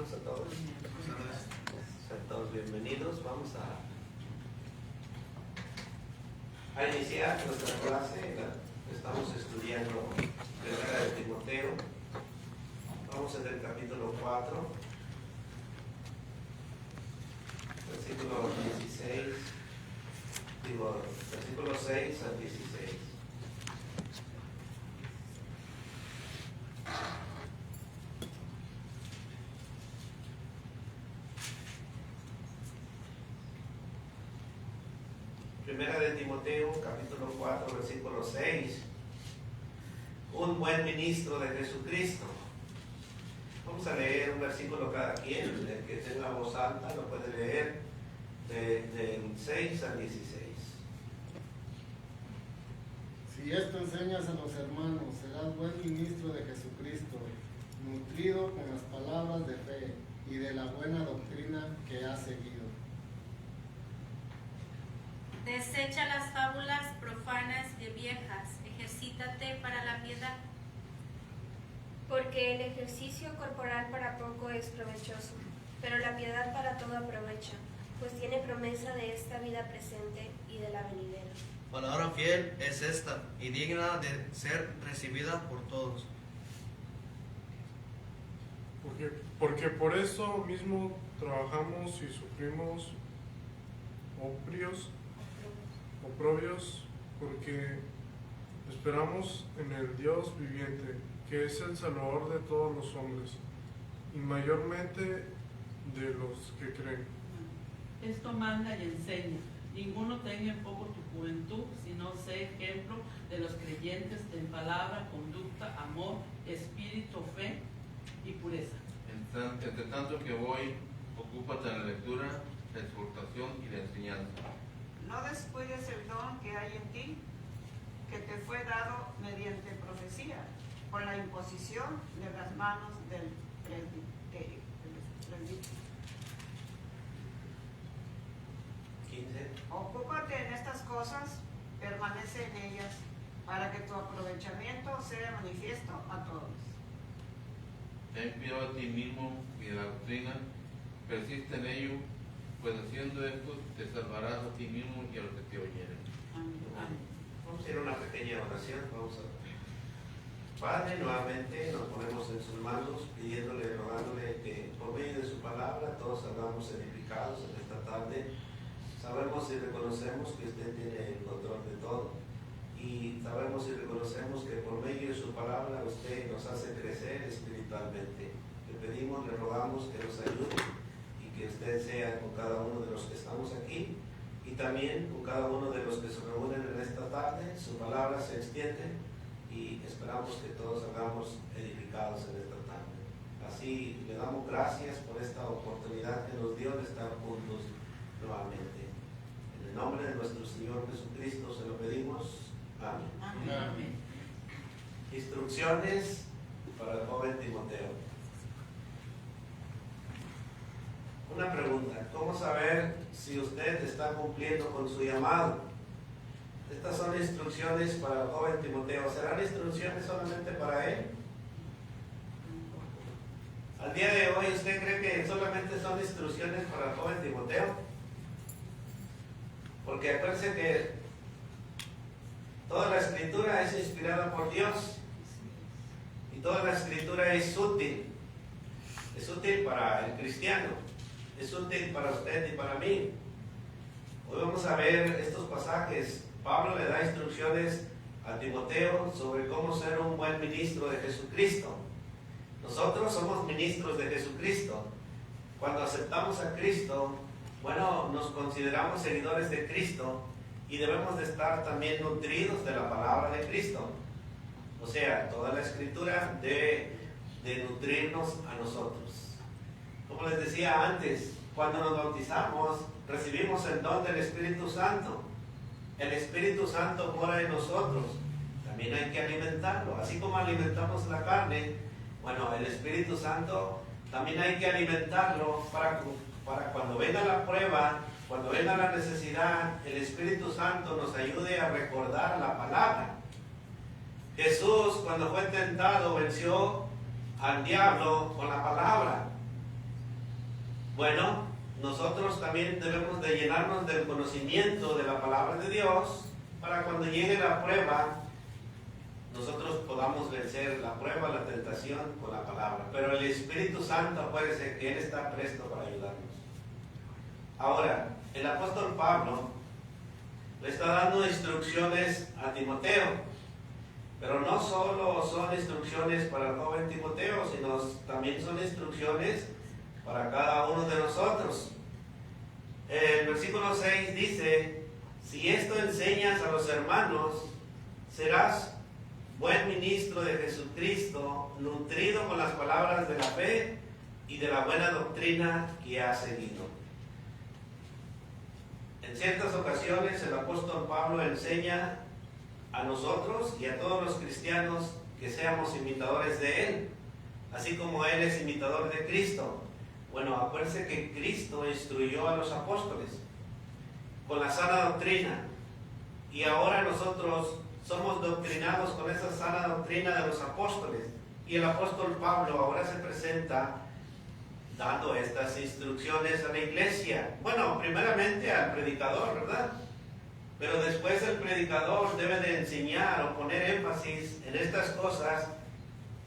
hermanos, a todos. Sean todos bienvenidos. Vamos a iniciar nuestra clase. Estamos estudiando Primera de Timoteo. Vamos en el capítulo 4, versículo 6 al 16. Primera de Timoteo, capítulo 4, versículo 6. Un buen ministro de Jesucristo. Vamos a leer un versículo cada quien. El que tenga voz alta lo puede leer del 6 al 16. Si esto enseñas a los hermanos, serás buen ministro de Jesucristo, nutrido con las palabras de fe y de la buena doctrina que has seguido. Desecha las fábulas profanas y viejas, ejercítate para la piedad. Porque el ejercicio corporal para poco es provechoso, pero la piedad para todo aprovecha, pues tiene promesa de esta vida presente y de la venidera. Palabra fiel es esta, y digna de ser recibida por todos. Porque por eso mismo trabajamos y sufrimos oprobios, porque esperamos en el Dios viviente, que es el Salvador de todos los hombres, y mayormente de los que creen. Esto manda y enseña. Ninguno tenga en poco tu juventud, sino sé ejemplo de los creyentes en palabra, conducta, amor, espíritu, fe y pureza. Entre tanto que voy, ocúpate en la lectura, la exhortación y la enseñanza. No descuides el don que hay en ti, que te fue dado mediante profecía, con la imposición de las manos del presbítero. 15. Ocúpate en estas cosas, permanece en ellas, para que tu aprovechamiento sea manifiesto a todos. Ten cuidado de ti mismo y de la doctrina, persiste en ello, pues haciendo esto te salvarás a ti mismo y a los que te oyeren. Amén. Vamos a hacer una pequeña oración. Padre, nuevamente nos ponemos en sus manos, pidiéndole, rogándole que por medio de su palabra todos salgamos edificados en esta tarde. Sabemos y reconocemos que usted tiene el control de todo. Y sabemos y reconocemos que por medio de su palabra usted nos hace crecer espiritualmente. Le pedimos, le rogamos que nos ayude y que usted sea con cada uno de los que estamos aquí y también con cada uno de los que se reúnen en esta tarde. Su palabra se extiende y esperamos que todos salgamos edificados en esta tarde. Así le damos gracias por esta oportunidad que nos dio de estar juntos nuevamente. En el nombre de nuestro Señor Jesucristo se lo pedimos. Amén. Amén. Instrucciones para el joven Timoteo. Una pregunta: ¿cómo saber si usted está cumpliendo con su llamado? Estas son instrucciones para el joven Timoteo. ¿Serán instrucciones solamente para él? Al día de hoy, ¿usted cree que solamente son instrucciones para el joven Timoteo? Porque acuérdense que toda la escritura es inspirada por Dios y toda la escritura es útil. Es útil para el cristiano, es útil para usted y para mí. Hoy vamos a ver estos pasajes. Pablo le da instrucciones a Timoteo sobre cómo ser un buen ministro de Jesucristo. Nosotros somos ministros de Jesucristo. Cuando aceptamos a Cristo, bueno, nos consideramos seguidores de Cristo y debemos de estar también nutridos de la palabra de Cristo. O sea, toda la escritura debe de nutrirnos a nosotros. Como les decía antes, cuando nos bautizamos, recibimos el don del Espíritu Santo. El Espíritu Santo mora en nosotros. También hay que alimentarlo. Así como alimentamos la carne, bueno, el Espíritu Santo también hay que alimentarlo para cuando venga la prueba, cuando venga la necesidad, el Espíritu Santo nos ayude a recordar la palabra. Jesús, cuando fue tentado, venció al diablo con la palabra. Bueno, nosotros también debemos de llenarnos del conocimiento de la palabra de Dios para cuando llegue la prueba, nosotros podamos vencer la prueba, la tentación con la palabra. Pero el Espíritu Santo, acuérdense que Él está presto para ayudarnos. Ahora, el apóstol Pablo le está dando instrucciones a Timoteo, pero no solo son instrucciones para el joven Timoteo, sino también son instrucciones para cada uno de nosotros. El versículo 6 dice: si esto enseñas a los hermanos, serás buen ministro de Jesucristo, nutrido con las palabras de la fe y de la buena doctrina que has seguido. En ciertas ocasiones el apóstol Pablo enseña a nosotros y a todos los cristianos que seamos imitadores de Él, así como Él es imitador de Cristo. Bueno, acuérdense que Cristo instruyó a los apóstoles con la sana doctrina, y ahora nosotros somos doctrinados con esa sana doctrina de los apóstoles, y el apóstol Pablo ahora se presenta dando estas instrucciones a la iglesia. Bueno, primeramente al predicador, ¿verdad? Pero después el predicador debe de enseñar o poner énfasis en estas cosas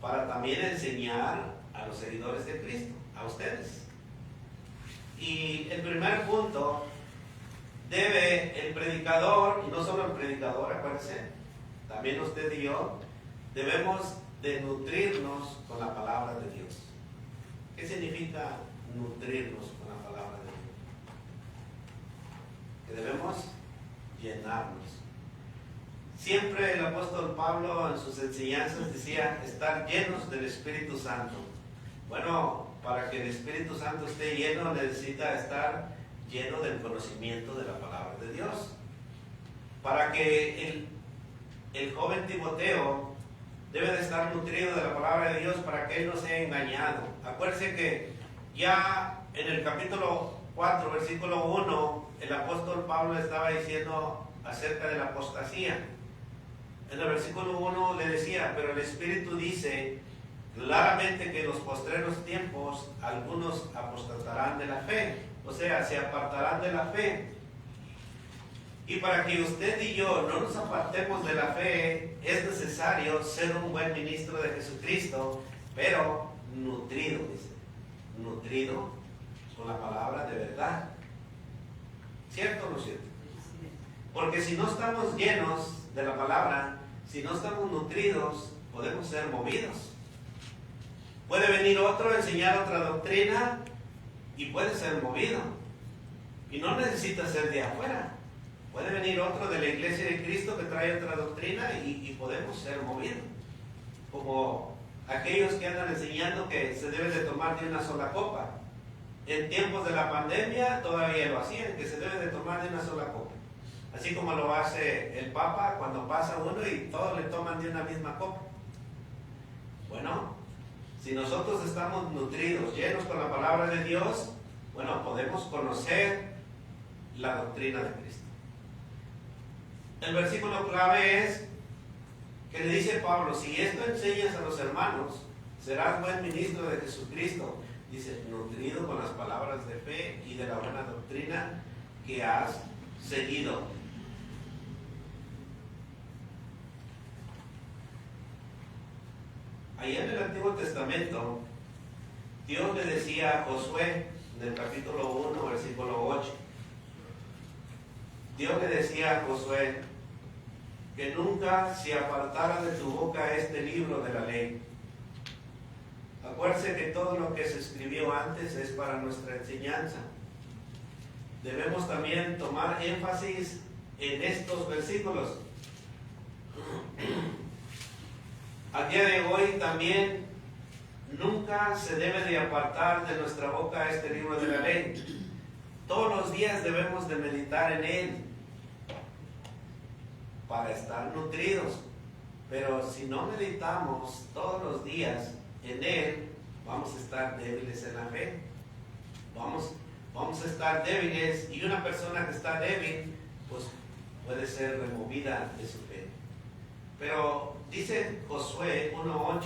para también enseñar a los seguidores de Cristo, a ustedes. Y el primer punto, debe el predicador, y no solo el predicador, acuérdense, también usted y yo, debemos de nutrirnos con la palabra de Dios. ¿Qué significa nutrirnos con la palabra de Dios? Que debemos llenarnos. Siempre el apóstol Pablo en sus enseñanzas decía estar llenos del Espíritu Santo. Bueno, para que el Espíritu Santo esté lleno necesita estar lleno del conocimiento de la palabra de Dios. Para que el joven Timoteo debe de estar nutrido de la palabra de Dios para que él no sea engañado. Acuérdense que ya en el capítulo 4, versículo 1, el apóstol Pablo estaba diciendo acerca de la apostasía. En el versículo 1 le decía: pero el Espíritu dice claramente que en los postreros tiempos algunos apostatarán de la fe, o sea, se apartarán de la fe. Y para que usted y yo no nos apartemos de la fe, es necesario ser un buen ministro de Jesucristo, pero nutrido, dice, nutrido con la palabra de verdad. ¿Cierto o no cierto? Porque si no estamos llenos de la palabra, si no estamos nutridos, podemos ser movidos. Puede venir otro a enseñar otra doctrina y puede ser movido. Y no necesita ser de afuera. Puede venir otro de la iglesia de Cristo que trae otra doctrina y podemos ser movidos. Como aquellos que andan enseñando que se debe de tomar de una sola copa. En tiempos de la pandemia todavía lo hacían, que se debe de tomar de una sola copa. Así como lo hace el Papa cuando pasa uno y todos le toman de una misma copa. Bueno, si nosotros estamos nutridos, llenos con la palabra de Dios, bueno, podemos conocer la doctrina de Cristo. El versículo clave es que le dice Pablo: si esto enseñas a los hermanos, serás buen ministro de Jesucristo. Dice, nutrido con las palabras de fe y de la buena doctrina que has seguido. Allá en el Antiguo Testamento, Dios le decía a Josué, en el capítulo 1, versículo 8, Dios le decía a Josué que nunca se apartara de tu boca este libro de la ley. Acuérdense que todo lo que se escribió antes es para nuestra enseñanza. Debemos también tomar énfasis en estos versículos. Al día de hoy también nunca se debe de apartar de nuestra boca este libro de la ley. Todos los días debemos de meditar en él para estar nutridos. Pero si no meditamos todos los días en él, vamos a estar débiles en la fe. Vamos a estar débiles, y una persona que está débil, pues puede ser removida de su fe. Pero dice Josué 1:8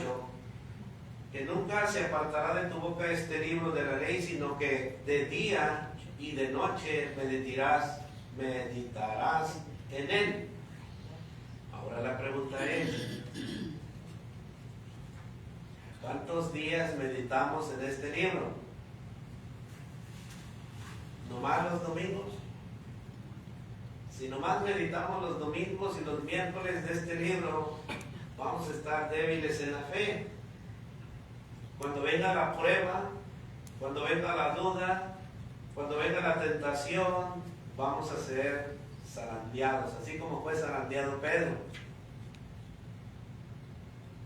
que nunca se apartará de tu boca este libro de la ley, sino que de día y de noche meditarás en él. Ahora la pregunta es, ¿cuántos días meditamos en este libro? ¿Nomás los domingos? Si nomás meditamos los domingos y los miércoles de este libro, vamos a estar débiles en la fe. Cuando venga la prueba, cuando venga la duda, cuando venga la tentación, vamos a ser zarandeados, así como fue zarandeado Pedro.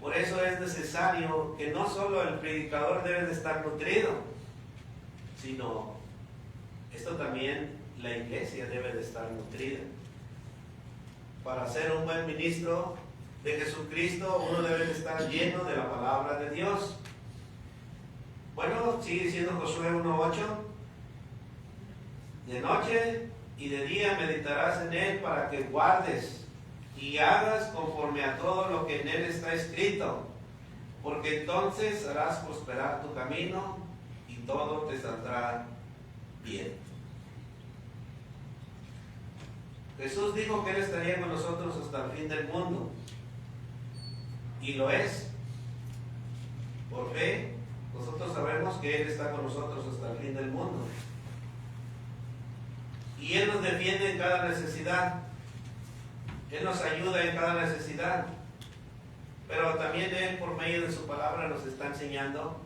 Por eso es necesario que no solo el predicador debe de estar nutrido, sino esto también la iglesia debe de estar nutrida. Para ser un buen ministro de Jesucristo, uno debe de estar lleno de la palabra de Dios. Bueno, sigue diciendo Josué 1:8. De noche y de día meditarás en él para que guardes y hagas conforme a todo lo que en él está escrito, porque entonces harás prosperar tu camino y todo te saldrá bien. Jesús dijo que Él estaría con nosotros hasta el fin del mundo. Y lo es. Por fe, nosotros sabemos que Él está con nosotros hasta el fin del mundo. Y Él nos defiende en cada necesidad. Él nos ayuda en cada necesidad. Pero también Él, por medio de su palabra, nos está enseñando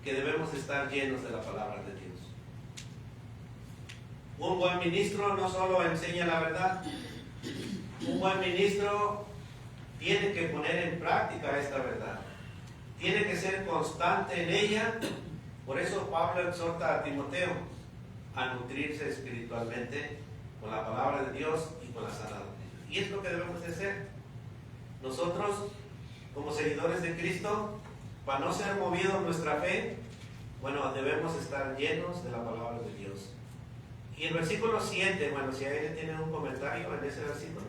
que debemos estar llenos de la palabra de Dios. Un buen ministro no solo enseña la verdad, un buen ministro tiene que poner en práctica esta verdad, tiene que ser constante en ella. Por eso Pablo exhorta a Timoteo a nutrirse espiritualmente con la palabra de Dios y con la sana doctrina. Y es lo que debemos de hacer. Nosotros, como seguidores de Cristo, para no ser movidos nuestra fe, bueno, debemos estar llenos de la palabra de Dios. Y el versículo 7, bueno, si alguien tiene un comentario en ese versículo.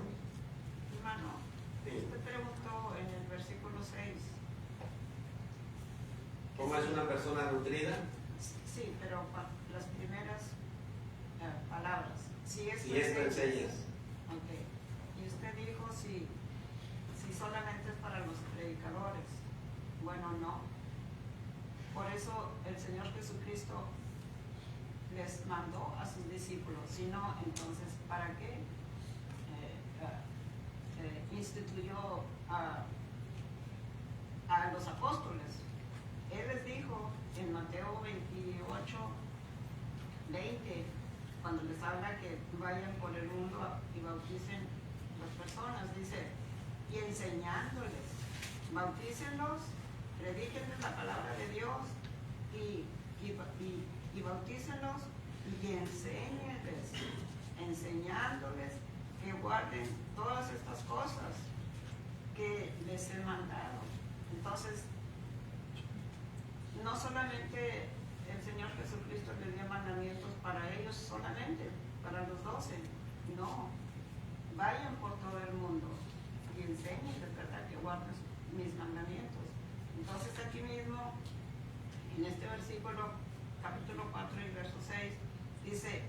Hermano, usted preguntó en el versículo 6. ¿Cómo es una persona nutrida? Sí, pero las primeras palabras. Si esto enseñas. Ok. Y usted dijo si solamente es para los predicadores. Bueno, no. Por eso el Señor Jesucristo les mandó a sus discípulos. Si no, entonces, ¿para qué instituyó a los apóstoles? Él les dijo en Mateo 28, 20, cuando les habla que vayan por el mundo y bauticen las personas, dice, y enseñándoles, bautícenlos, predíquenles la palabra de Dios y bautícenlos y enseñándoles que guarden todas estas cosas que les he mandado. Entonces, no solamente el Señor Jesucristo les dio mandamientos para ellos solamente, para los 12, no, vayan por todo el mundo y enséñenles, ¿verdad?, que guarden mis mandamientos. Entonces aquí mismo, en este versículo, capítulo 4 y verso 6, dice,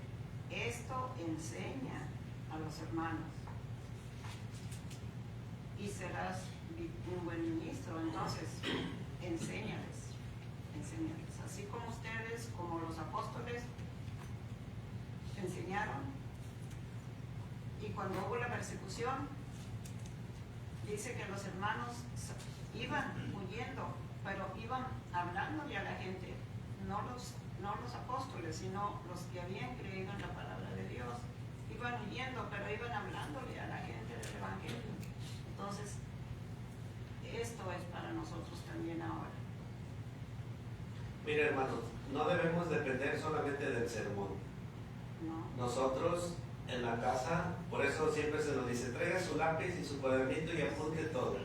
esto enseña a los hermanos y serás un buen ministro. Entonces, enséñales. Así como ustedes, como los apóstoles, enseñaron. Y cuando hubo la persecución, dice que los hermanos iban huyendo, pero iban hablándole a la gente, no los apóstoles, sino los que habían creído en la palabra de Dios. Iban huyendo, pero iban hablándole a la gente del Evangelio. Entonces, esto es para nosotros también ahora. Mire, hermanos, no debemos depender solamente del sermón. No. Nosotros en la casa, por eso siempre se nos dice, traiga su lápiz y su cuadernito y apunte todo.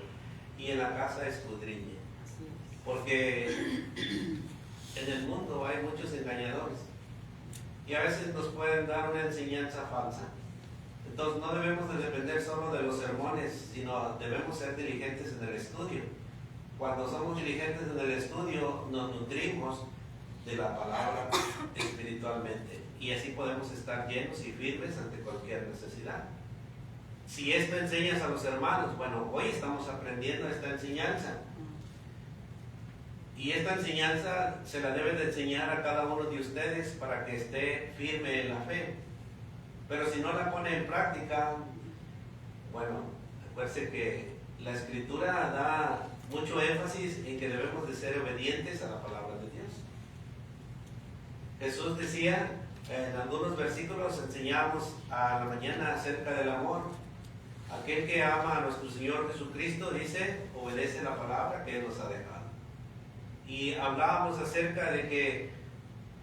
Y en la casa escudriñe. Así es. Porque en el mundo hay muchos engañadores y a veces nos pueden dar una enseñanza falsa. Entonces no debemos de depender solo de los sermones, sino debemos ser diligentes en el estudio. cuando somos diligentes en el estudio, nos nutrimos de la palabra espiritualmente. Y así podemos estar llenos y firmes ante cualquier necesidad. Si esto enseñas a los hermanos, bueno, hoy estamos aprendiendo esta enseñanza. Y esta enseñanza se la debe de enseñar a cada uno de ustedes para que esté firme en la fe. Pero si no la pone en práctica, bueno, acuérdense que la Escritura da mucho énfasis en que debemos de ser obedientes a la palabra de Dios. Jesús decía, en algunos versículos enseñamos a la mañana acerca del amor. Aquel que ama a nuestro Señor Jesucristo, dice, obedece la palabra que Él nos ha dejado. Y hablábamos acerca de que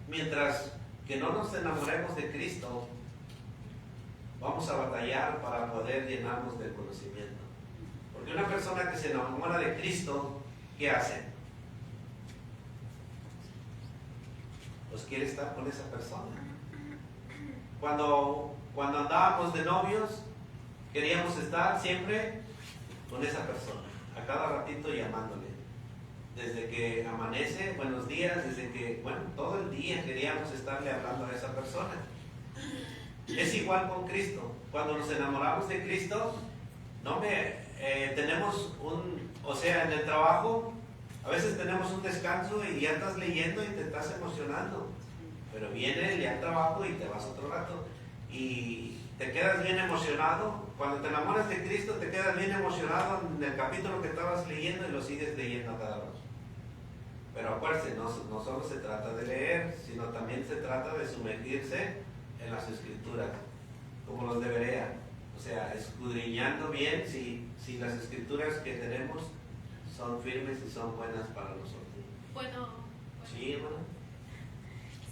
mientras que no nos enamoremos de Cristo, vamos a batallar para poder llenarnos del conocimiento. Porque una persona que se enamora de Cristo, ¿qué hace? Pues quiere estar con esa persona. Cuando andábamos de novios, queríamos estar siempre con esa persona, a cada ratito llamándole. Desde que amanece, buenos días, desde que, bueno, todo el día queríamos estarle hablando a esa persona. Es igual con Cristo. Cuando nos enamoramos de Cristo, tenemos en el trabajo, a veces tenemos un descanso y ya estás leyendo y te estás emocionando. Pero viene el día de trabajo y te vas otro rato y te quedas bien emocionado. Cuando te enamoras de Cristo, te quedas bien emocionado en el capítulo que estabas leyendo y lo sigues leyendo a cada rato. Pero acuérdense, no solo se trata de leer, sino también se trata de sumergirse en las Escrituras, como los de Berea. O sea, escudriñando bien si las Escrituras que tenemos son firmes y son buenas para nosotros. ¿Puedo? Sí, hermano.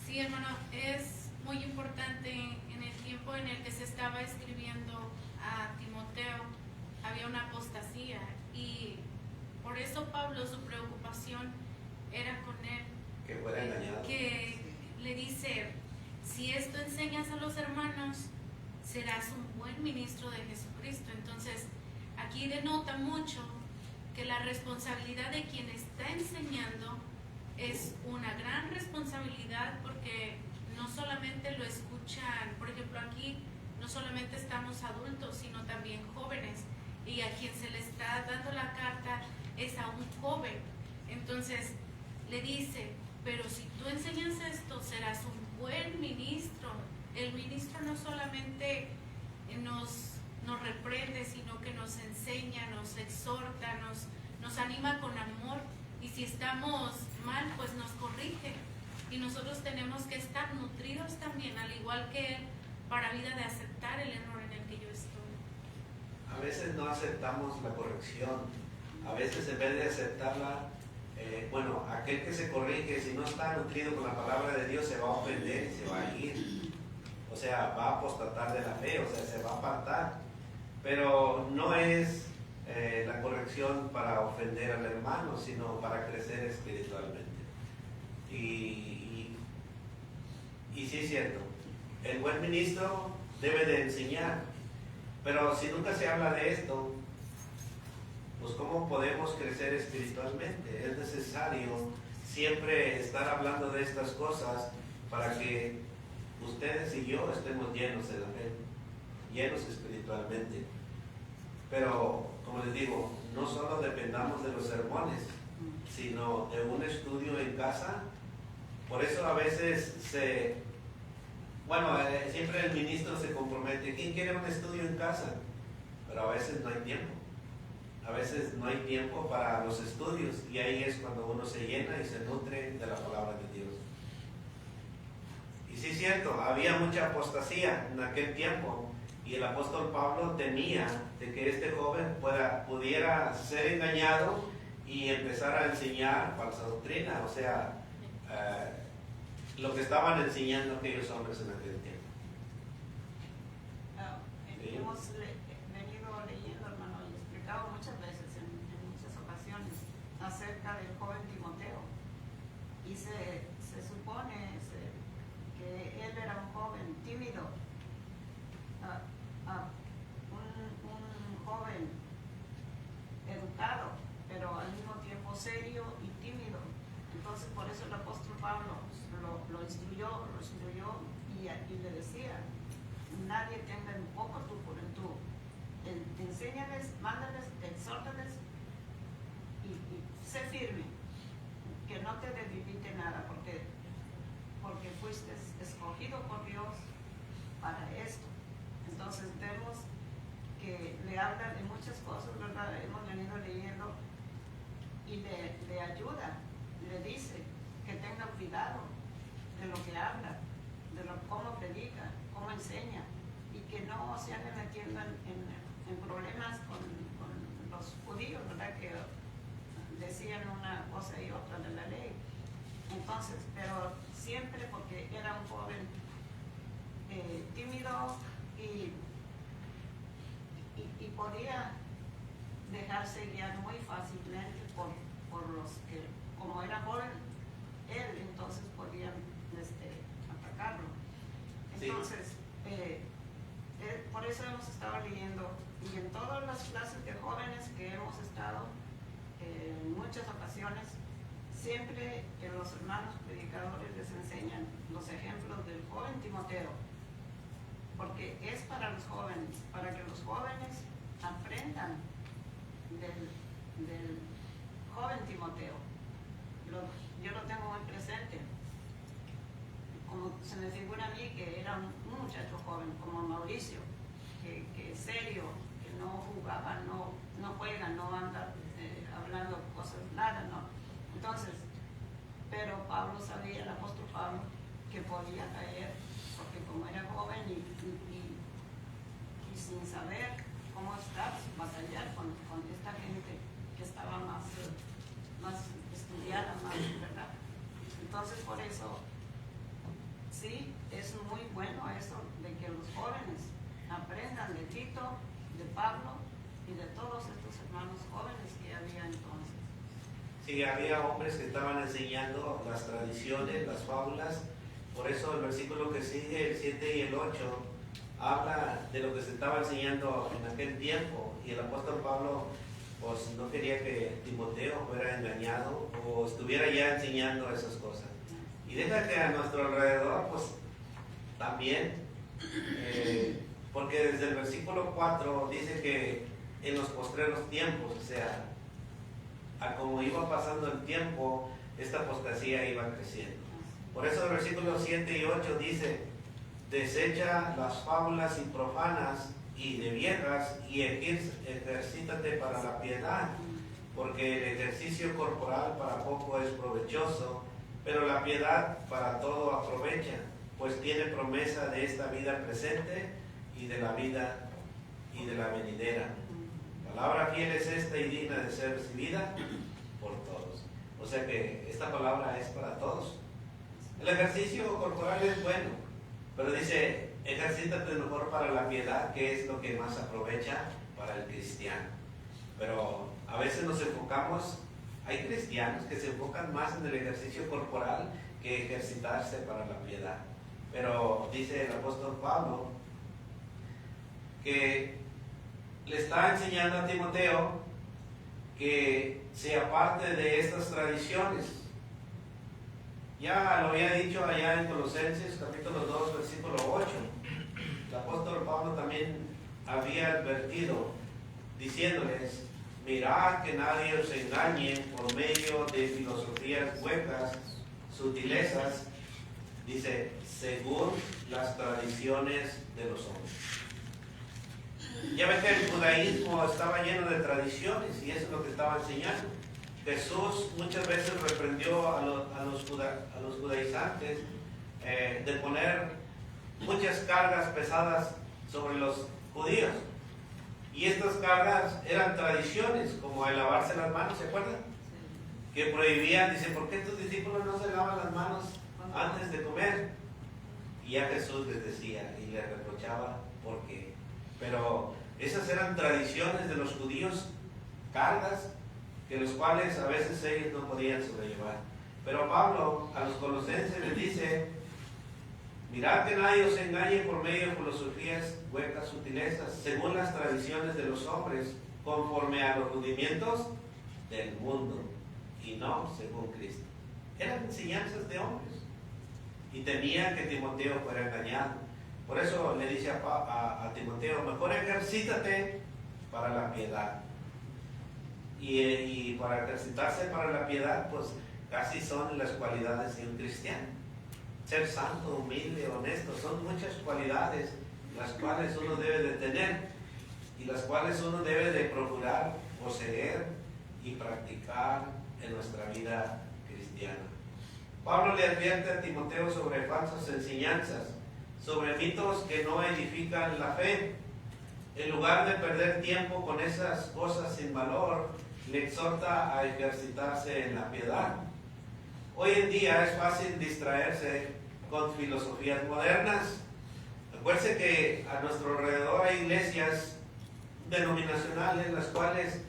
Sí, hermano, es muy importante en el tiempo en el que se estaba escribiendo a Timoteo, había una apostasía y por eso Pablo, su preocupación era con él. Que fuera engañado. Que le dice, si esto enseñas a los hermanos, serás un buen ministro de Jesucristo. Entonces, aquí denota mucho que la responsabilidad de quien está enseñando es una gran responsabilidad, porque no solamente lo escuchan, por ejemplo, aquí no solamente estamos adultos, sino también jóvenes, y a quien se le está dando la carta es a un joven. Entonces le dice, pero si tú enseñas esto, serás un buen ministro. El ministro no solamente nos reprende, sino que nos enseña, nos exhorta, nos anima con amor, y si estamos mal, pues nos corrige. Y nosotros tenemos que estar nutridos también, al igual que él, para vida de aceptar el error en el que yo estoy. A veces no aceptamos la corrección. A veces en vez de aceptarla, aquel que se corrige, si no está nutrido con la palabra de Dios, se va a ofender y se va a ir. O sea, va a apostatar de la fe, o sea, se va a apartar. Pero no es la corrección para ofender al hermano, sino para crecer espiritualmente. Y sí es cierto, el buen ministro debe de enseñar, pero si nunca se habla de esto, pues ¿cómo podemos crecer espiritualmente? Es necesario siempre estar hablando de estas cosas para que ustedes y yo estemos llenos de la fe, llenos espiritualmente. Pero, como les digo, no solo dependamos de los sermones, sino de un estudio en casa. Por eso a veces siempre el ministro se compromete, ¿quién quiere un estudio en casa? Pero a veces no hay tiempo. A veces no hay tiempo para los estudios, y ahí es cuando uno se llena y se nutre de la palabra de Dios. Y sí es cierto, había mucha apostasía en aquel tiempo, y el apóstol Pablo temía de que este joven pudiera ser engañado y empezar a enseñar falsa doctrina, o sea, lo que estaban enseñando aquellos hombres en aquel tiempo. Hemos venido leyendo, hermano, y explicado muchas veces, en muchas ocasiones, acerca del joven Timoteo. Y se supone que él era un joven tímido, un joven educado, pero al mismo tiempo serio y tímido. Entonces por eso el apóstol Pablo lo instruyó y le decía, nadie tenga en poco tu juventud. Enséñales, mándales, exhórtales y sé firme, que no te debilite nada, porque fuiste escogido por Dios para esto. Entonces vemos que le habla de muchas cosas, ¿verdad? Hemos venido leyendo y le ayuda, le dice que tenga cuidado de lo que habla, cómo predica, cómo enseña, y que no se ande metiendo en problemas con los judíos, ¿verdad? Que decían una cosa y otra de la ley. Entonces, pero siempre porque era un joven tímido y podía dejarse guiar muy fácilmente por los que, como era joven, él entonces podían atacarlo. Entonces, por eso hemos estado leyendo, y en todas las clases de jóvenes que hemos estado, en muchas ocasiones, siempre los hermanos predicadores les enseñan los ejemplos del joven Timoteo, porque es para los jóvenes, para que los jóvenes aprendan del joven Timoteo. Yo lo tengo muy presente, como se me figura a mí que era un muchacho joven, como Mauricio, que es serio, que no jugaba, no juega, no anda hablando cosas, nada, no. Entonces, pero Pablo sabía, el apóstol Pablo, que podía caer, porque como era joven y sin saber cómo estar, batallar con esta gente que estaba más estudiada, más, ¿verdad? Entonces, por eso, sí, es muy bueno eso de que los jóvenes aprendan de Tito, de Pablo y de todos estos hermanos jóvenes que había entonces. Sí, había hombres que estaban enseñando las tradiciones, las fábulas. Por eso el versículo que sigue, el 7 y el 8, habla de lo que se estaba enseñando en aquel tiempo. Y el apóstol Pablo pues no quería que Timoteo fuera engañado o estuviera ya enseñando esas cosas. Y deja que a nuestro alrededor pues también, porque desde el versículo 4 dice que en los postreros tiempos, o sea, a como iba pasando el tiempo, esta apostasía iba creciendo. Por eso el versículo 7 y 8 dice, desecha las fábulas improfanas y de viejas y ejercítate para la piedad, porque el ejercicio corporal para poco es provechoso, pero la piedad para todo aprovecha, pues tiene promesa de esta vida presente y de la vida y de la venidera. Palabra fiel es esta y digna de ser recibida por todos. O sea que esta palabra es para todos. El ejercicio corporal es bueno, pero dice, ejercítate mejor para la piedad, que es lo que más aprovecha para el cristiano. Pero a veces nos enfocamos, hay cristianos que se enfocan más en el ejercicio corporal que ejercitarse para la piedad. Pero dice el apóstol Pablo que le está enseñando a Timoteo que se aparte de estas tradiciones. Ya lo había dicho allá en Colosenses capítulo 2 versículo 8. El apóstol Pablo también había advertido diciéndoles, mirad que nadie os engañe por medio de filosofías huecas, sutilezas, dice, según las tradiciones de los hombres. Ya ves que el judaísmo estaba lleno de tradiciones y eso es lo que estaba enseñando. Jesús muchas veces reprendió a los judaizantes de poner muchas cargas pesadas sobre los judíos. Y estas cargas eran tradiciones, como el lavarse las manos, ¿se acuerdan? Que prohibían, dice, ¿por qué tus discípulos no se lavan las manos antes de comer? Y ya Jesús les decía y les reprochaba por qué. Pero esas eran tradiciones de los judíos, cargas, que los cuales a veces ellos no podían sobrellevar. Pero Pablo a los colosenses les dice, mirad que nadie os engañe por medio de filosofías huecas, sutilezas, según las tradiciones de los hombres, conforme a los rudimientos del mundo, y no según Cristo. Eran enseñanzas de hombres y temían que Timoteo fuera engañado. Por eso le dice a Timoteo, mejor ejercítate para la piedad. Y para ejercitarse para la piedad, pues casi son las cualidades de un cristiano. Ser santo, humilde, honesto, son muchas cualidades las cuales uno debe de tener y las cuales uno debe de procurar poseer y practicar en nuestra vida cristiana. Pablo le advierte a Timoteo sobre falsas enseñanzas, sobre mitos que no edifican la fe. En lugar de perder tiempo con esas cosas sin valor, le exhorta a ejercitarse en la piedad. Hoy en día es fácil distraerse con filosofías modernas. Acuérdense que a nuestro alrededor hay iglesias denominacionales, las cuales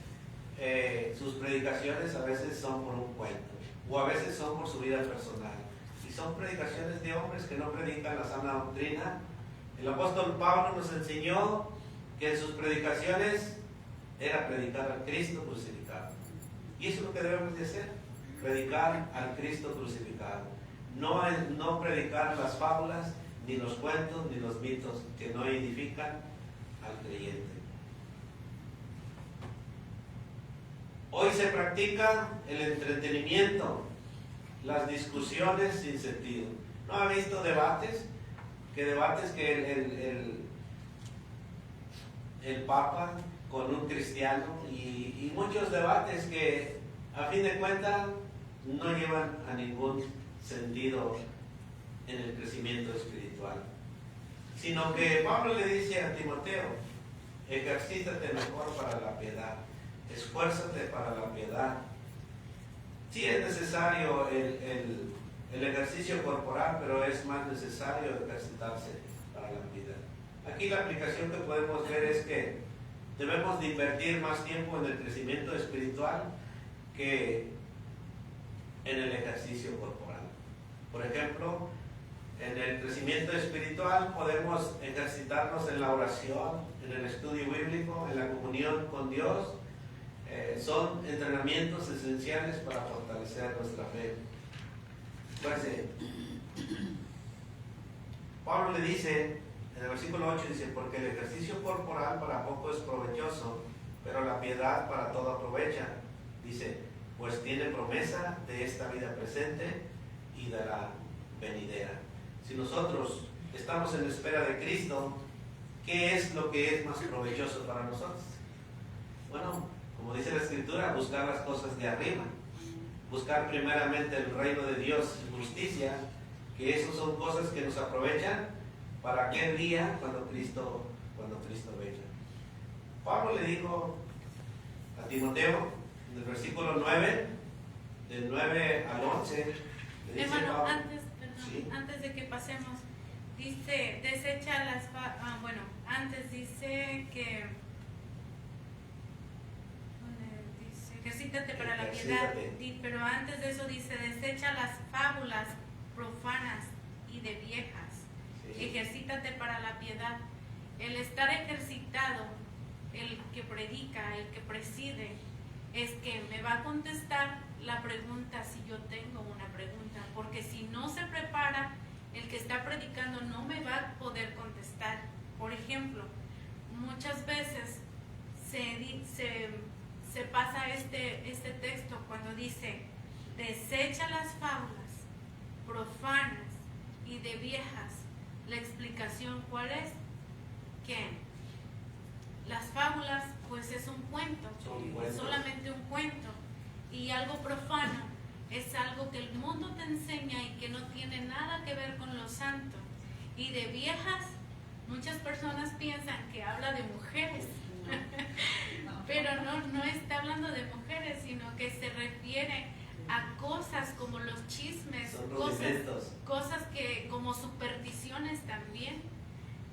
sus predicaciones a veces son por un cuento, o a veces son por su vida personal. Y son predicaciones de hombres que no predican la sana doctrina. El apóstol Pablo nos enseñó que en sus predicaciones era predicar al Cristo crucificado. Y eso es lo que debemos de hacer, predicar al Cristo crucificado. No predicar las fábulas, ni los cuentos, ni los mitos que no edifican al creyente. Hoy se practica el entretenimiento, las discusiones sin sentido. ¿No ha visto debates? Que el Papa con un cristiano y muchos debates que a fin de cuentas no llevan a ningún sentido en el crecimiento espiritual, sino que Pablo le dice a Timoteo, ejercítate mejor para la piedad, esfuérzate para la piedad. Sí es necesario el ejercicio corporal, pero es más necesario ejercitarse para la piedad. Aquí la aplicación que podemos ver es que debemos de invertir más tiempo en el crecimiento espiritual que en el ejercicio corporal. Por ejemplo, en el crecimiento espiritual podemos ejercitarnos en la oración, en el estudio bíblico, en la comunión con Dios. Son entrenamientos esenciales para fortalecer nuestra fe. Pues, Pablo le dice, en el versículo 8 dice, porque el ejercicio corporal para poco es provechoso, pero la piedad para todo aprovecha. Dice, pues tiene promesa de esta vida presente y de la venidera. Si nosotros estamos en espera de Cristo, ¿qué es lo que es más provechoso para nosotros? Bueno, como dice la Escritura, buscar las cosas de arriba, buscar primeramente el reino de Dios y justicia, que esas son cosas que nos aprovechan para aquel día cuando Cristo venga. Pablo le dijo a Timoteo en el versículo 9, del 9 al 11, le dice hermano, Pablo, antes de que pasemos, dice, desecha las antes dice que dice, ejercítate para la piedad, pero antes de eso dice, desecha las fábulas profanas y de viejas. Ejercítate para la piedad. El estar ejercitado, el que predica, el que preside, es que me va a contestar la pregunta si yo tengo una pregunta, porque si no se prepara, el que está predicando no me va a poder contestar. Por ejemplo, muchas veces se pasa este texto cuando dice, desecha las fábulas profanas y de viejas. La explicación, ¿cuál es? Que las fábulas, pues es un cuento, solamente un cuento, y algo profano es algo que el mundo te enseña y que no tiene nada que ver con lo santo. Y de viejas, muchas personas piensan que habla de mujeres, pero no está hablando de mujeres, sino que se refiere a cosas como los chismes, cosas que como supersticiones también.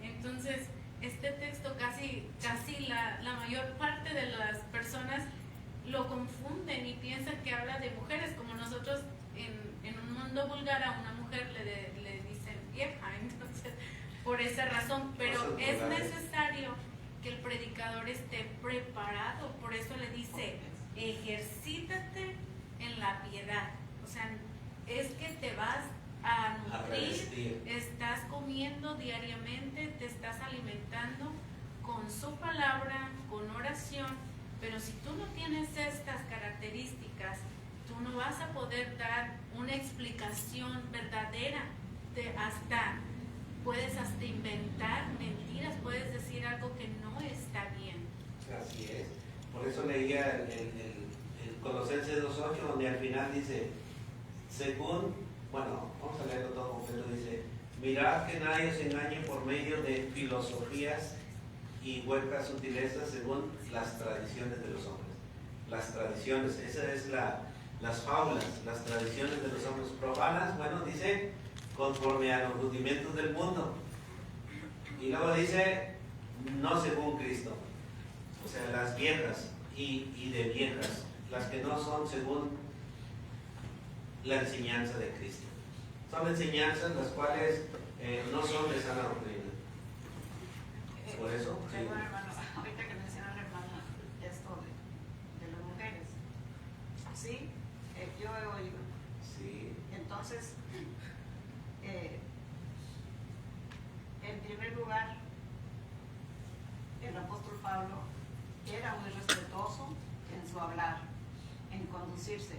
Entonces, este texto casi la mayor parte de las personas lo confunden y piensan que habla de mujeres, como nosotros en un mundo vulgar a una mujer le dicen vieja. Entonces, por esa razón, pero es necesario que el predicador esté preparado. Por eso le dice, ejercítate en la piedad. O sea, es que te vas a nutrir, revestir. estás comiendo diariamente, te estás alimentando con su palabra, con oración, pero si tú no tienes estas características, tú no vas a poder dar una explicación verdadera, puedes hasta inventar mentiras, puedes decir algo que no está bien. Así es. Por eso leía el Colosenses 2.8, donde al final dice, según, bueno, vamos a leerlo todo completo, dice, mirad que nadie os engañe por medio de filosofías y huecas sutilezas según las tradiciones de los hombres. Las tradiciones, esa es las fábulas, las tradiciones de los hombres profanas, bueno, dice, conforme a los rudimentos del mundo. Y luego dice, no según Cristo. O sea, las viejas y de viejas, las que no son según la enseñanza de Cristo. Son enseñanzas las cuales no son de sana doctrina. Por eso, sí. Perdón, hermano, ahorita que menciona la hermana esto de las mujeres, sí, yo he oído. Sí. Entonces, en primer lugar, el apóstol Pablo era muy respetuoso en su hablar, en conducirse.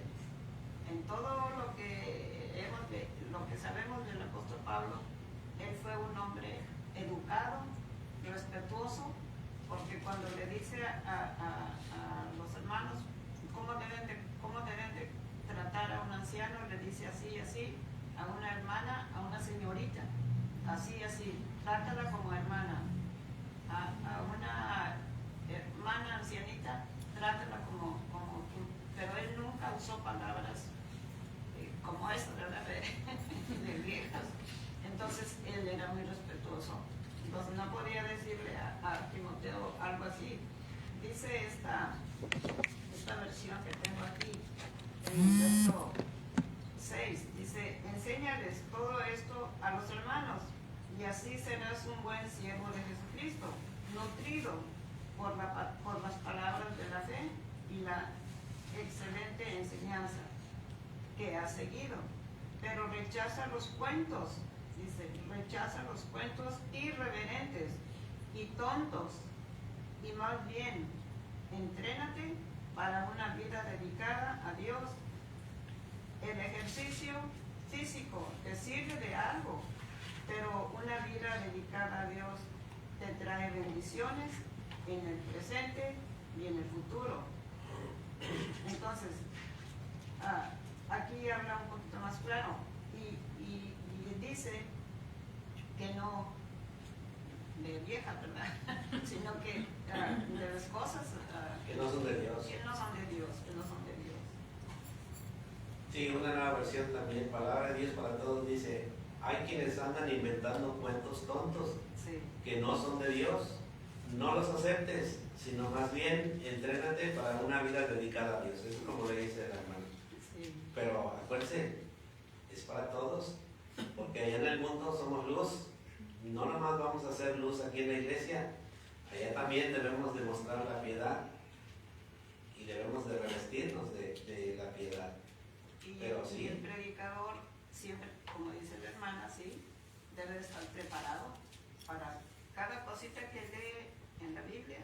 En todo lo que sabemos del apóstol Pablo, él fue un hombre educado, respetuoso, porque cuando le dice a los hermanos cómo deben de tratar a un anciano, le dice así y así, a una hermana, a una señorita, así y así, trátala como hermana, a una hermana ancianita, trátala como tú. Pero él nunca usó palabras como esa, ¿verdad? De viejas. Entonces él era muy respetuoso. Entonces no podía decirle a Timoteo algo así. Dice esta versión que tengo aquí, en el verso 6, dice, enséñales todo esto a los hermanos, y así serás un buen siervo de Jesucristo, nutrido por las palabras de la fe y la excelente enseñanza que has seguido. Pero rechaza los cuentos, dice, rechaza los cuentos irreverentes y tontos, y más bien, entrénate para una vida dedicada a Dios. El ejercicio físico te sirve de algo, pero una vida dedicada a Dios te trae bendiciones en el presente y en el futuro. Entonces, aquí habla un poquito más claro y dice que no de vieja, ¿verdad? Sino que de las cosas que no son de Dios. Que no son de Dios. Sí, una nueva versión también, Palabra de Dios para Todos, dice, hay quienes andan inventando cuentos tontos, Sí. que no son de Dios. No los aceptes, sino más bien entrénate para una vida dedicada a Dios. Eso es como le dice el hermano. Sí. Pero acuérdense, es para todos, porque allá en el mundo somos luz. No nomás vamos a hacer luz aquí en la iglesia, allá también debemos demostrar la piedad y debemos de revestirnos de la piedad. Pero sí. Y el predicador siempre, como dice la hermana, sí, debe de estar preparado para cada cosita que lee en la Biblia.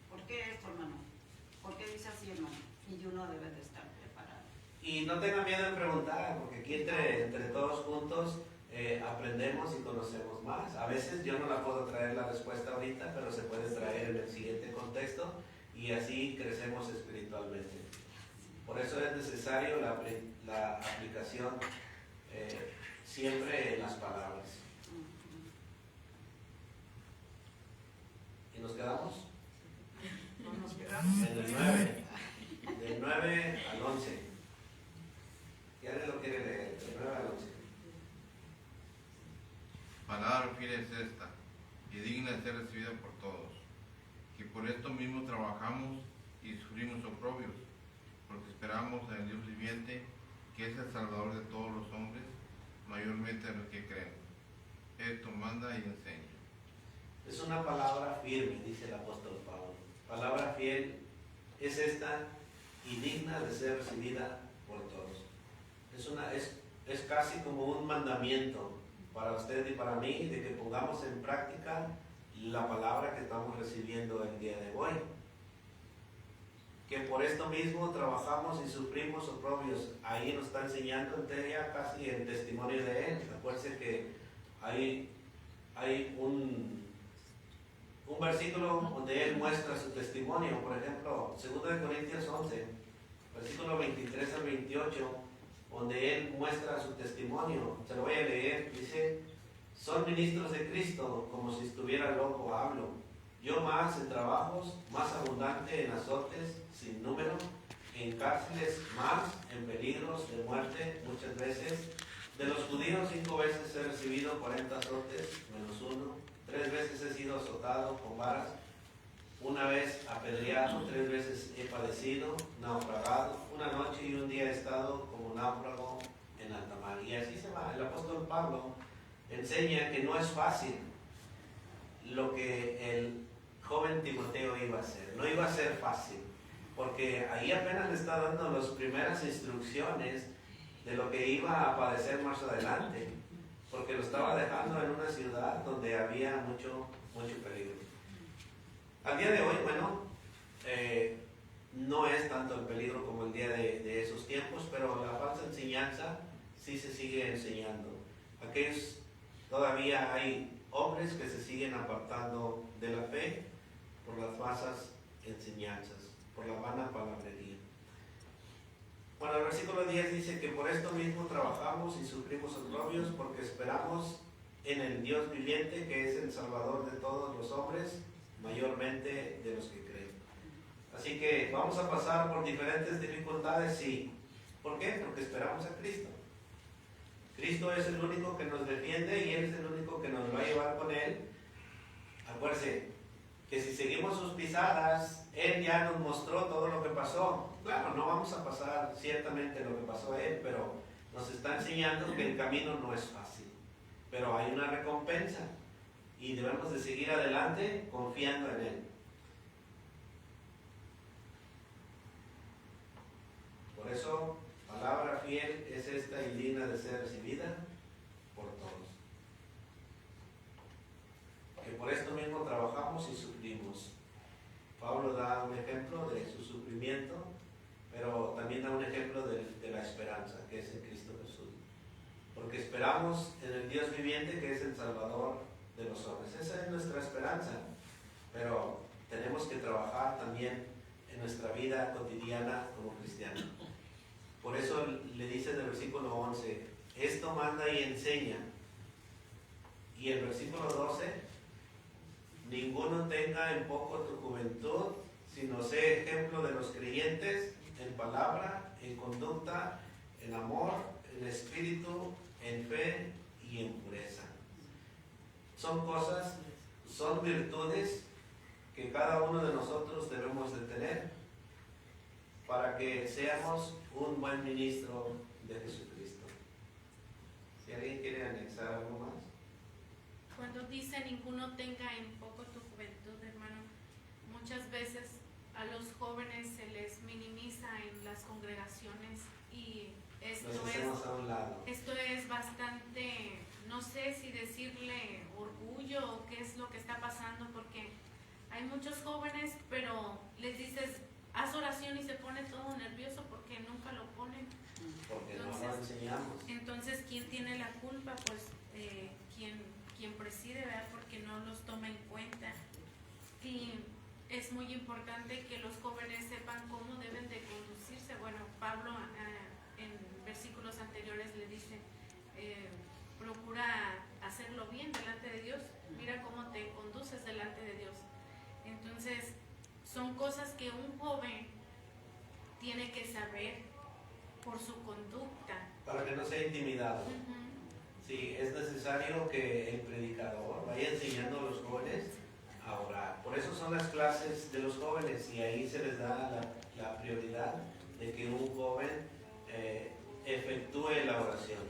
¿Por qué esto, hermano? ¿Por qué dice así, hermano? Y uno debe de estar preparado. Y no tengan miedo en preguntar, porque aquí entre todos juntos aprendemos y conocemos más. A veces yo no la puedo traer la respuesta ahorita, pero se puede traer en el siguiente contexto y así crecemos espiritualmente. Por eso es necesario la aplicación siempre en las palabras. ¿Y nos quedamos? Nos quedamos En el 9, del 9 al 11. ¿Qué alguien lo quiere leer? Del 9 al 11. Palabra fiel es esta, y digna de ser recibida por todos, que por esto mismo trabajamos y sufrimos oprobios, porque esperamos en el Dios viviente, que es el Salvador de todos los hombres, mayormente de los que creen. Esto manda y enseña. Es una palabra firme, dice el apóstol Pablo. Palabra fiel es esta y digna de ser recibida por todos. Es casi como un mandamiento para usted y para mí de que pongamos en práctica la palabra que estamos recibiendo el día de hoy. Que por esto mismo trabajamos y sufrimos oprobios. Ahí nos está enseñando ya casi el testimonio de él. Acuérdense que hay un versículo donde él muestra su testimonio. Por ejemplo, 2 Corintios 11, versículo 23 al 28, donde él muestra su testimonio. Se lo voy a leer. Dice: son ministros de Cristo, como si estuviera loco hablo. Yo más en trabajos, más abundante en azotes, sin número, en cárceles más, en peligros de muerte muchas veces. De los judíos 5 veces he recibido 40 azotes, menos 1. 3 veces he sido azotado con varas. 1 vez apedreado, 3 veces he padecido, naufragado. 1 noche y 1 día he estado como náufrago en alta mar. Y así se va. El apóstol Pablo enseña que no es fácil lo que el joven Timoteo iba a hacer. No iba a ser fácil, porque ahí apenas le está dando las primeras instrucciones de lo que iba a padecer más adelante, porque lo estaba dejando en una ciudad donde había mucho peligro. Al día de hoy, bueno, no es tanto el peligro como el día de esos tiempos, pero la falsa enseñanza sí se sigue enseñando. Todavía hay hombres que se siguen apartando de la fe por las falsas enseñanzas, por la vana palabrería. Bueno, el versículo 10 dice que por esto mismo trabajamos y sufrimos oprobios, porque esperamos en el Dios viviente, que es el Salvador de todos los hombres, mayormente de los que creen. Así que vamos a pasar por diferentes dificultades, sí. ¿Por qué? Porque esperamos a Cristo. Cristo es el único que nos defiende y Él es el único que nos va a llevar con Él. Acuérdense que si seguimos sus pisadas, Él ya nos mostró todo lo que pasó. Claro, no vamos a pasar ciertamente lo que pasó a Él, pero nos está enseñando que el camino no es fácil. Pero hay una recompensa y debemos de seguir adelante confiando en Él. Por eso, palabra fiel es esta y digna de ser recibida por todos. Que por esto mismo trabajamos y sufrimos. Pablo da un ejemplo de su sufrimiento, pero también da un ejemplo de la esperanza, que es en Cristo Jesús. Porque esperamos en el Dios viviente, que es el Salvador de los hombres. Esa es nuestra esperanza, pero tenemos que trabajar también en nuestra vida cotidiana como cristianos. Por eso le dice en el versículo 11, esto manda y enseña. Y el versículo 12, ninguno tenga en poco tu juventud, sino sé ejemplo de los creyentes en palabra, en conducta, en amor, en espíritu, en fe y en pureza. Son virtudes que cada uno de nosotros debemos de tener para que seamos un buen ministro de Jesucristo. Si alguien quiere anexar algo más. Cuando dice ninguno tenga en poco tu juventud, hermano, muchas veces a los jóvenes se les minimiza en las congregaciones y esto es bastante, no sé si decirle orgullo o qué es lo que está pasando, porque hay muchos jóvenes, pero les dices haz oración y se pone todo nervioso porque nunca lo ponen. Porque no lo enseñamos. Entonces, ¿quién tiene la culpa? Pues quien preside, ¿verdad? Porque no los toma en cuenta. Y es muy importante que los jóvenes sepan cómo deben de conducirse. Bueno, Pablo en versículos anteriores le dice, procura hacerlo bien delante de Dios. Mira cómo te conduces delante de Dios. Entonces, son cosas que un joven tiene que saber por su conducta. Para que no sea intimidado. Sí, es necesario que el predicador vaya enseñando a los jóvenes a orar. Por eso son las clases de los jóvenes y ahí se les da la prioridad de que un joven efectúe la oración,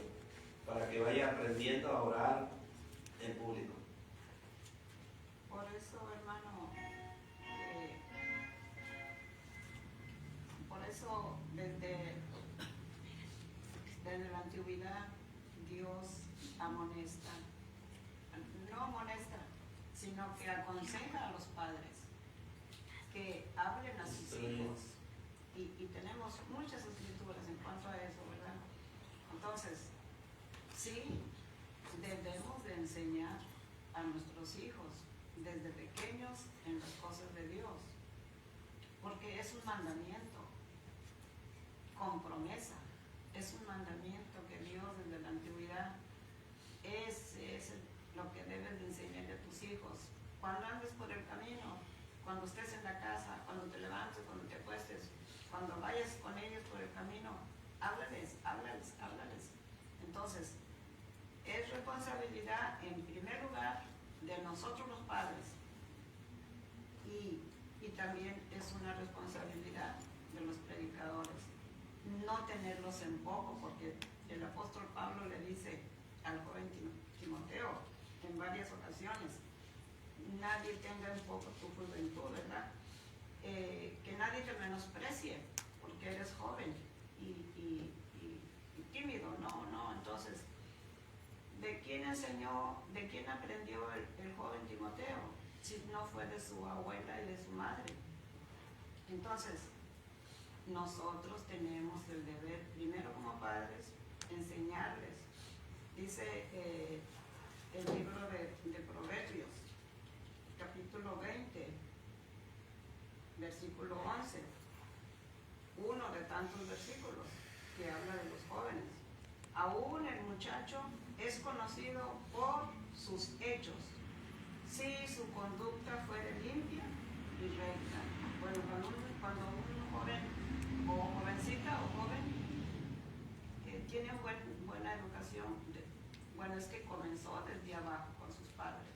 para que vaya aprendiendo a orar en público. Por eso, hermano, por eso desde antigüedad Dios amonesta, no amonesta, sino que aconseja a los padres que hablen a sus hijos. Y tenemos muchas escrituras en cuanto a eso, ¿verdad? Entonces, sí, debemos de enseñar a nuestros hijos desde pequeños en las cosas de Dios, porque es un mandamiento con promesa, es un mandamiento que Dios desde la antigüedad es lo que debes de enseñarle a tus hijos. Cuando andes por el camino, cuando estés en la casa, cuando te levantes, cuando te acuestes, cuando vayas con ellos por el camino, háblales. Entonces, es responsabilidad en primer lugar de nosotros los padres y también es una responsabilidad de los predicadores no tenerlos en poco, porque el apóstol Pablo le dice al joven Timoteo en varias ocasiones: nadie tenga en poco tu juventud, ¿verdad? Que nadie te menosprecie porque eres joven y tímido, no. Entonces, ¿de quién enseñó, de quién aprendió el joven Timoteo? Si no fue de su abuela y de su madre. Entonces, nosotros tenemos el deber, primero como padres, enseñarles. Dice el libro de Proverbios, capítulo 20, versículo 11, uno de tantos versículos que habla de los jóvenes. Aún el muchacho es conocido por sus hechos, si su conducta fuere limpia y recta. Bueno, cuando un joven o jovencita o joven tiene buena educación, bueno, es que comenzó desde abajo con sus padres.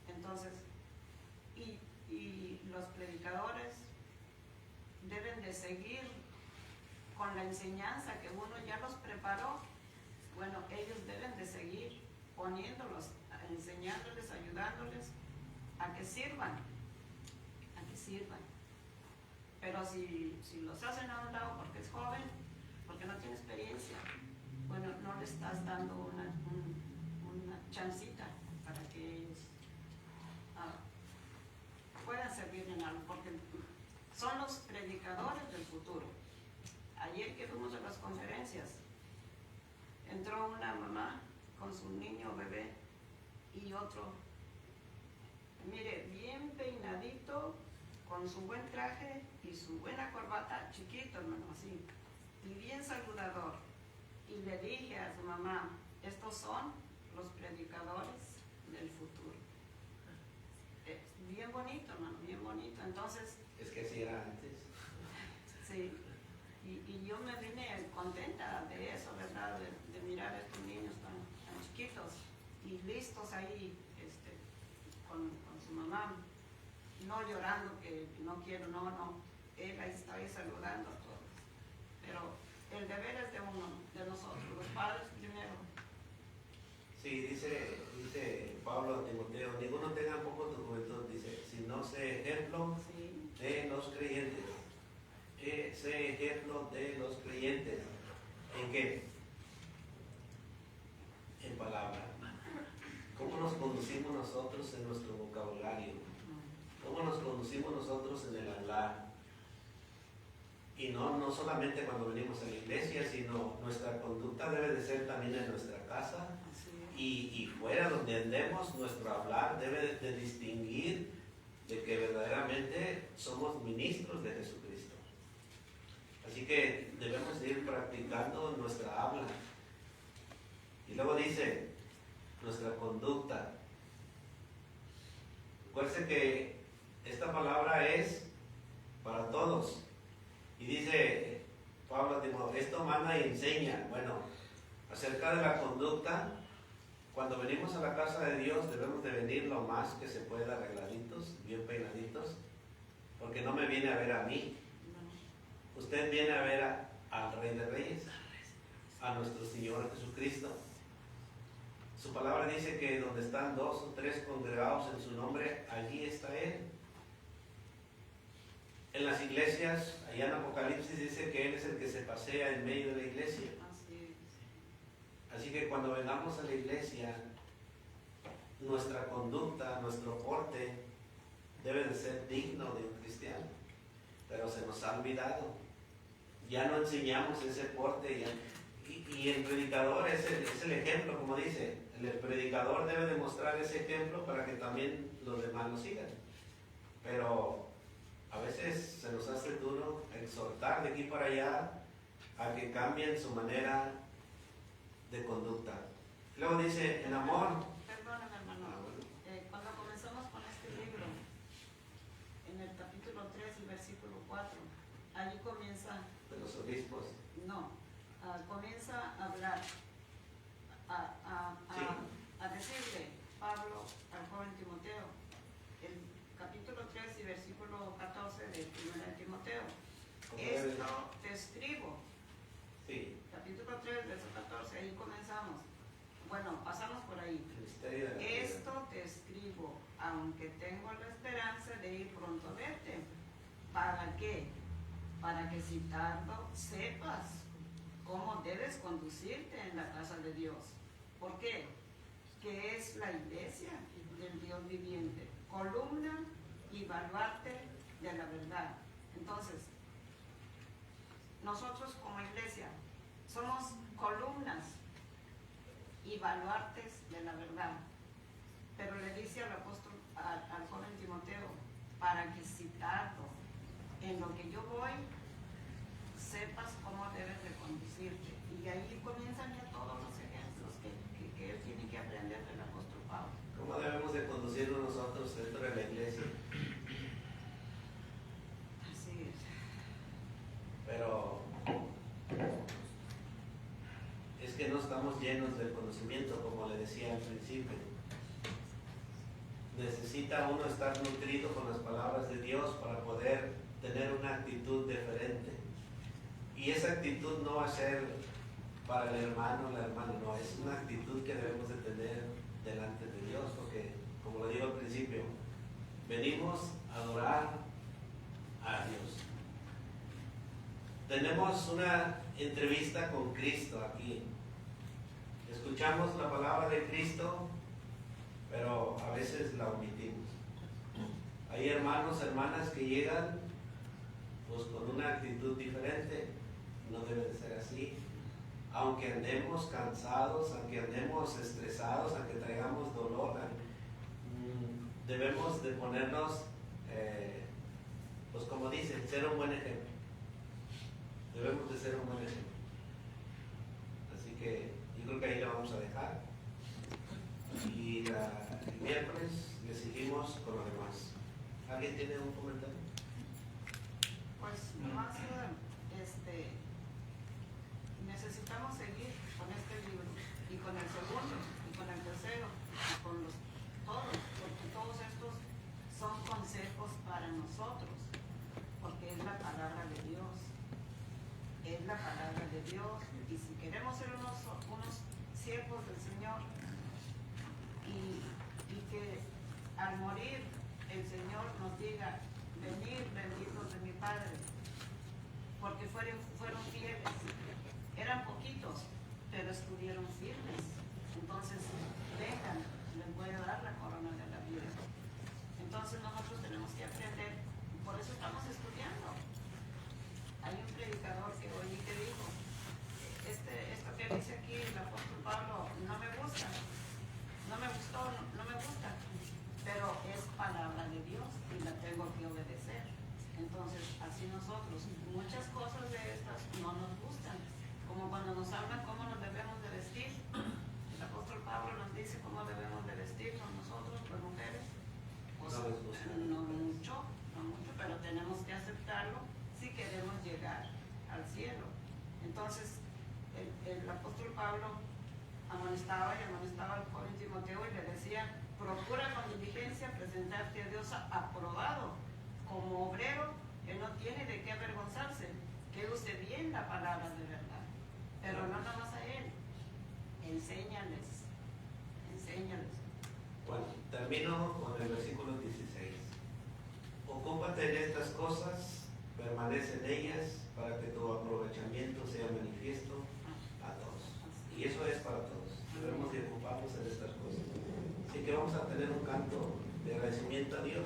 Entonces, y los predicadores deben de seguir con la enseñanza que uno ya los preparó. Bueno, ellos deben de seguir poniéndolos, enseñándoles, ayudándoles a que sirvan. Pero si los hacen a un lado porque es joven, porque no tiene experiencia, bueno, no le estás dando una chancita para que ellos puedan servir en algo, porque son los predicadores del futuro. Ayer que fuimos a las conferencias, entró una mamá con su niño bebé y otro, mire, bien peinadito, con su buen traje y su buena corbata, chiquito, hermano, así, y bien saludador. Y le dije a su mamá: estos son los predicadores del futuro. Bien bonito, hermano, bien bonito. Entonces, Es que así era antes. sí, y yo me vine contenta de eso, ¿verdad? De mirar a estos niños tan chiquitos y listos ahí con su mamá, no llorando que no quiero, no. Él ahí está ahí saludando a todos. Pero el deber es de uno, de nosotros, los padres primero. Sí, dice Pablo a Timoteo: ninguno tenga poco tu juventud, dice, sino sé ejemplo Sí. de los creyentes. Sé ejemplo de los creyentes. ¿En qué? En palabra. ¿Cómo nos conducimos nosotros en nuestro vocabulario? ¿Cómo nos conducimos nosotros en el hablar? Y no solamente cuando venimos a la iglesia, sino nuestra conducta debe de ser también en nuestra casa. Y fuera donde andemos, nuestro hablar debe de distinguir de que verdaderamente somos ministros de Jesucristo. Así que debemos ir practicando nuestra habla. Y luego dice, nuestra conducta. Recuerden que esta palabra es para todos. Y dice Pablo a Timoteo: esto manda y enseña. Bueno, acerca de la conducta, cuando venimos a la casa de Dios debemos de venir lo más que se pueda arregladitos, bien peinaditos, porque no me viene a ver a mí. Usted viene a ver al Rey de Reyes, a nuestro Señor Jesucristo. Su palabra dice que donde están 2 o 3 congregados en su nombre, allí está Él. En las iglesias, allá en Apocalipsis dice que Él es el que se pasea en medio de la iglesia. Así Así que cuando vengamos a la iglesia, nuestra conducta, nuestro porte debe de ser digno de un cristiano. Pero se nos ha olvidado. Ya no enseñamos ese porte. Y el predicador es el ejemplo, como dice. El predicador debe demostrar ese ejemplo para que también los demás lo sigan. Pero a veces se nos hace duro exhortar de aquí para allá a que cambien su manera de conducta. Luego dice, en amor. Perdóname, hermano. Ah, bueno. Cuando comenzamos con este libro, en el capítulo 3 y versículo 4, allí comienza, De los obispos. no, comienza a hablar, a decirle Pablo al joven Timoteo, el capítulo 3 y versículo 14 de 1 Timoteo. ¿Cómo debe? Esto te escribo. Sí, Capítulo 3, verso 14, ahí comenzamos. Bueno, pasamos por ahí. el misterio de la vida. Esto te escribo, aunque tengo la esperanza de ir pronto a verte. ¿Para qué? Para que si tardo sepas cómo debes conducirte en la casa de Dios. ¿Por qué? Que es la iglesia del Dios viviente, columna y baluarte de la verdad. Entonces, nosotros como iglesia somos columnas y baluartes de la verdad. Pero le dice al apóstol, al joven Timoteo, para que si tardo en lo que yo voy, sepas cómo debes de conducirte. Y ahí comienzan ya todos los ejemplos que él tiene que aprender del apóstol Pablo. ¿Cómo debemos de conducirnos nosotros dentro de la iglesia? Así es. Pero es que no estamos llenos del conocimiento, como le decía al principio. Necesita uno estar nutrido con las palabras de Dios para poder tener una actitud diferente. Y esa actitud no va a ser para el hermano o la hermana, no, es una actitud que debemos de tener delante de Dios, porque, como lo digo al principio, venimos a adorar a Dios. Tenemos una entrevista con Cristo aquí. Escuchamos la palabra de Cristo, pero a veces la omitimos. Hay hermanos, hermanas que llegan pues con una actitud diferente. No debe de ser así. Aunque andemos cansados, aunque andemos estresados, aunque traigamos dolor, debemos de ponernos, pues como dicen, ser un buen ejemplo. Debemos de ser un buen ejemplo. Así que yo creo que ahí la vamos a dejar. Y el miércoles le seguimos con lo demás. ¿Alguien tiene un comentario? Pues nomás necesitamos seguir con este libro y con el segundo y con el tercero y con todos, porque todos estos son consejos para nosotros, porque es la palabra de Dios. Es la palabra de Dios, y si queremos ser unos siervos del Señor y que al morir el Señor nos diga, venid benditos de mi Padre, porque fueron fieles, eran poquitos, pero estuvieron firmes. Entonces, vengan, les voy a dar la corona de la vida. Entonces nosotros tenemos que aprender, por eso estamos estudiando. Hay un predicador que oí que dijo, esto que dice aquí el apóstol Pablo no me gusta, no me gustó, no me gusta, pero es palabra de Dios y la tengo que obedecer. Entonces, así nosotros, muchas cosas de estas no nos gustan, como cuando nos hablan cómo nos debemos de vestir. El apóstol Pablo nos dice cómo debemos de vestirnos nosotros, las mujeres. Pues, no mucho, pero tenemos que aceptarlo si queremos llegar al cielo. Entonces, el apóstol Pablo amonestaba al joven Timoteo y le decía, procura con diligencia presentarte a Dios aprobado, como obrero que no tiene de qué avergonzarse, que use bien la palabra de verdad. Pero no nada más a él, enséñales. Bueno, termino con el versículo 16. Ocúpate en estas cosas, permanece en ellas, para que tu aprovechamiento sea manifiesto a todos. Y eso es para todos. Debemos de ocuparnos en estas cosas. Así que vamos a tener un canto de agradecimiento a Dios.